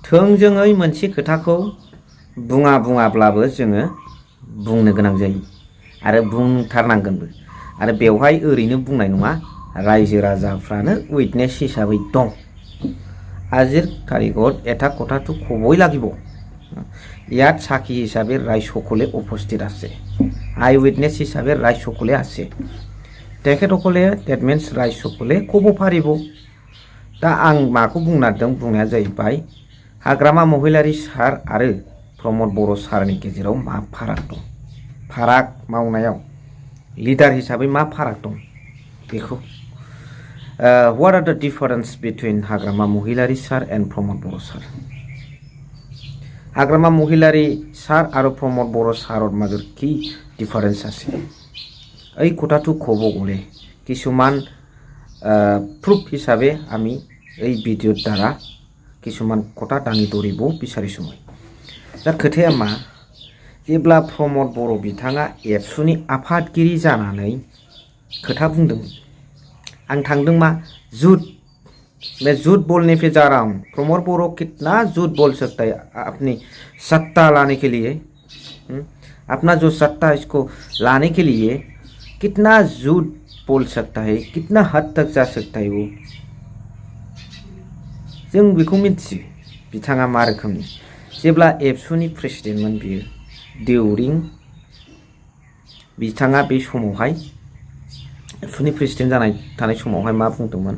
थोंजोङै मोनसे खोथाखौ बुङाब्लाबो जोङो बुंनो गोनां जायो आरो बुंथारनांगोनबो आरो बेवहाय ओरैनो बुंनाय नङा रायजो राजाफ्रानो उइटनेस हिसाबै दं। আজিৰ তাৰিখত এটা কথাটো ক'বই লাগিব। ইয়াত সাক্ষী হিচাপে ৰাইজ সকলে উপস্থিত আছে। আই উইটনেছ হিচাপে ৰাইজ সকলে আছে। তেখেতসকলে ডেট মিन्स राइज सकले ক'ব পাৰিব। दा आं माखौ बुंनो नागिरदों बुंनाया जाहैबाय हाग्रामा महिलारी सार आरो प्रमद बर' सारनि गेजेराव मा फाराग दं, फाराग मावनायाव लिडार हिसाबै मा फाराग दं बेखौ what are the difference between Hagrama Mohilary sir and प्रमद बर' सार? हाग्रामा महिलारी सार आरो प्रमद बर' सारर মাজত কি ডিফারেন্স আছে? এই কথাটো ক'ব গ'লে কিছুমান প্ৰুফ হিচাপে আমি এই ভিডিঅ'ৰ দ্বাৰা কিছুমান কথা দাঙি ধৰিব বিচাৰিছোঁ মই। दा खोथाया मा जेब्ला प्रमद बर' बिथाङा एबसुनि आफादगिरि जानानै खोथा बुंदोंमोन आं थांदों मा झूठ, मैं झूठ बोलने पे जा रहा हूँ। प्रमोद बोरो कितना झूठ बोल सकता है अपनी सत्ता लाने के लिए, अपना जो सत्ता इसको लाने के लिए कितना झूठ बोल सकता है, कितना हद तक जा सकता है वो जों बेखौ मिथियो। बिथाङा मा रोखोमनि जेब्ला एबसुनि प्रेसिडेन्टमोन बियो डिउरिं बिथाङा बे समावहाय एबसुनि प्रेसिडेन्ट जानाय थानाय समावहाय मा बुंदोंमोन,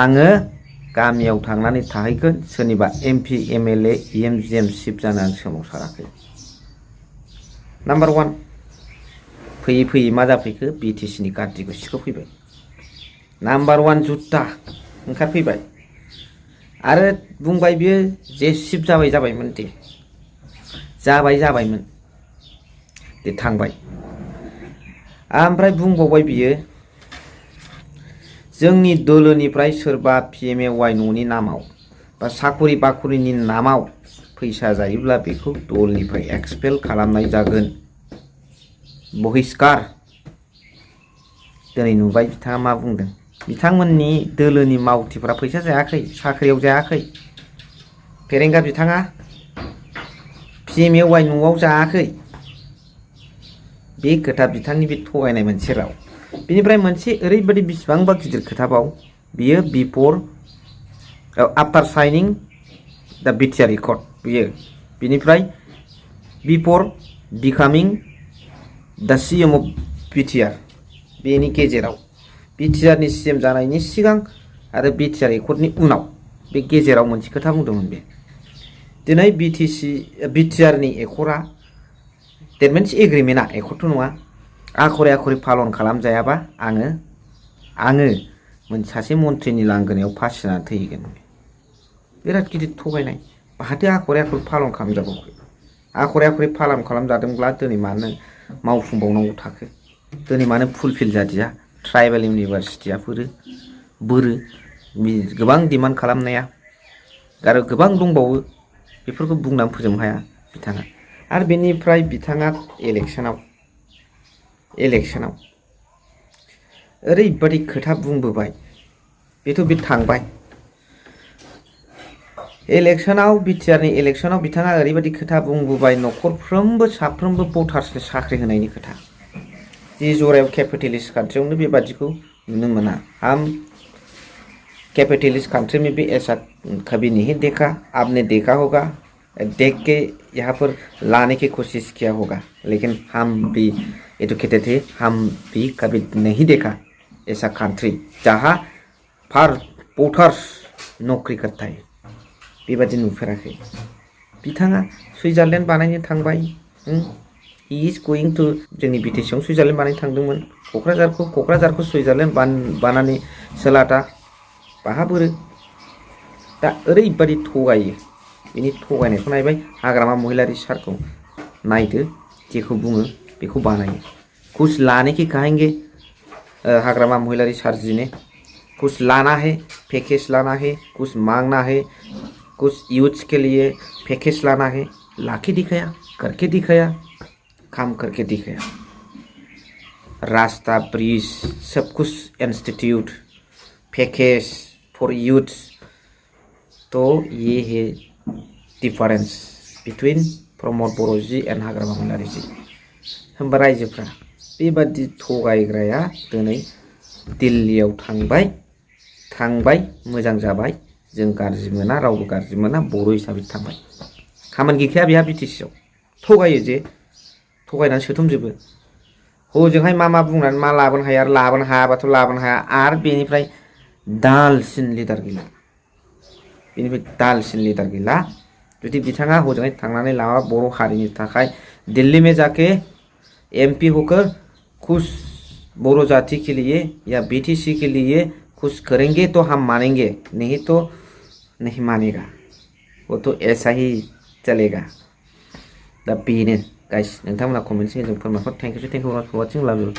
आङो गामियाव थांनानै थाहैगोन, सोरनिबा एमपि एमएलए एमजिएम चिफ जानो आं सोमावसाराखै। नाम्बार 1 फैयै फैयै मा जाफैखो बिटिसिनि कार्तिक सिखोफैबाय। नाम्बार 1 जुत्ता ओंखारफैबाय आरो बुंबाय बियो जे चिफ जाबायमोन दे जाबायमोन दे थांबाय। ओमफ्राय बुंबावबाय बियो जोंनि दोलोनिफ्राय सोरबा पिएमएवाइ न'नि नामाव बा साखरि बाखरिनि नामाव फैसा जायोब्ला बेखौ दलनिफ्राय एक्सपेल खालामनाय जागोन, बहिष्कार। दिनै नुबाय बिथाङा मा बुंदों, बिथांमोननि दोलोनि मावथिफ्रा फैसा जायाखै, साख्रियाव जायाखै, फेरेंगा बिथाङा पिएमएवाइ न'आव जायाखै। बे खोथा बिथांनि बे थगायनाय मोनसे राव। बिनिफ्राय मोनसे ओरैबायदि बिसिबांबा गिदिर खोथाबाव बियो बिफोर आफ्टार साइनिं दा बिटिआर रेकर्ड बियो बिनिफ्राय बिफोर बिकामिं दा सिएम अफ बिटिआर बेनि गेजेराव बिटिआरनि सिएम जानायनि सिगां आरो बिटिआर रेकर्डनि उनाव बे गेजेराव मोनसे खोथा बुंदोंमोन बे। दिनै बिटिआरनि एकर्डआ डेट मिन्स एग्रिमेन्टआ एकर्डथ' नङा, आखरे आखरे पालन खालामजायाबा आङो सासे मन्थ्रिनि लांगोनायाव फासिनानै थैगोन। बिराद गिदिर थगायनाय। बाहाथो आखरे आखरे पालन खालामजाबावाखै? आखरे आखरे पालन खालामजादोंब्ला दिनै मानो मावफुंबावनांगौ थाखो? दिनै मानो फुलफिल जादिया? ट्राइबेल इउनिभारसिटिया बोरो गोबां डिमान्ड खालामनाया आरो गोबां दंबावो बेफोरखौ बुंनानै फोजोबनो हाया बिथाङा। आरो बेनिफ्राय बिथाङा इलेक्सनाव ओरैबायदि खोथा बुंबोबाय, बेथ' बे थांबाय इलेक्सनाव बिटिआरनि इलेक्सनाव बिथाङा ओरैबायदि खोथा बुंबोबाय न'खरफ्रोमबो साफ्रोमबो भटार्सनो साख्रि होनायनि खोथा। जि जरायाव कैपिटलिस्ट कान्ट्रियावनो बेबादिखौ नुनो मोना। हम कैपिटलिस्ट कंट्री में भी ऐसा कभी नहीं देखा, आपने देखा होगा, देख के यहाँ पर लाने की कोशिश किया होगा, लेकिन हम भी एजुकेटेड थे, हम भी कभी नहीं देखा ऐसा कंट्री जहाँ पर वोटर्स नौकरी करता है। बेबादि नुफेराखै। बिथाङा सुइजारलेण्ड बानायनो थांबाय। ही इज गोइं टू जोंनि बिटिसिआव सुइजारलेण्ड बानायनो थांदोंमोन। क'क्राझारखौ सुइजारलेण्ड बानायनो सोलाता बाहाबोरो। दा ओरैबादि थगायो। बिनि थगायनायखौ नायबाय हाग्रामा महिलारी सारखौ नायदो, जेखौ बुङो बेखौ बानायो। कुछ लाने की कहेंगे हाग्रामा महिलारी सार जी ने, कुछ लाना है, पैकेज लाना है, कुछ मांगना है, कुछ यूथ्स के लिए पैकेज लाना है, लाके दिखाया, करके दिखाया, काम करके दिखाया। रास्ता, ब्रिज, सब कुछ इंस्टीट्यूट, पैकेज फॉर यूथ्स, तो ये है डिफरेंस बिटवीन प्रमोद बर'जी एंड हाग्रामा महिलारिजी होमबा रायजोफ्रा बेबादि थगायग्राया दिनै दिल्लीयाव थांबाय मोजां जाबाय जों गाज्रि मोना रावबो गाज्रि मोना बर' हिसाबै थांबाय खामानि गैखाया बेहा बिटिसिआव थगायो जे थगायनानै सोथुमजोबो हजोंहाय मा बुंनानै मा लाबोनो हाया आरो लाबोनो हायाबाथ' लाबोनो हाया आरो बेनिफ्राय दालसिन लिडार गैला जुदि बिथाङा हजोंहाय थांनानै लाबा बर' हारिनि थाखाय दिल्ली में जाके एमपी होकर कुछ बोरो जाति के लिए या बीटीसी के लिए कुछ करेंगे तो हम मानेंगे नहीं तो नहीं मानेगा वो तो ऐसा ही चलेगा दा बेनो गाइस नोंथांमोना कमेन्ट सेक्सनजों फोरमायहर thank you for watching love U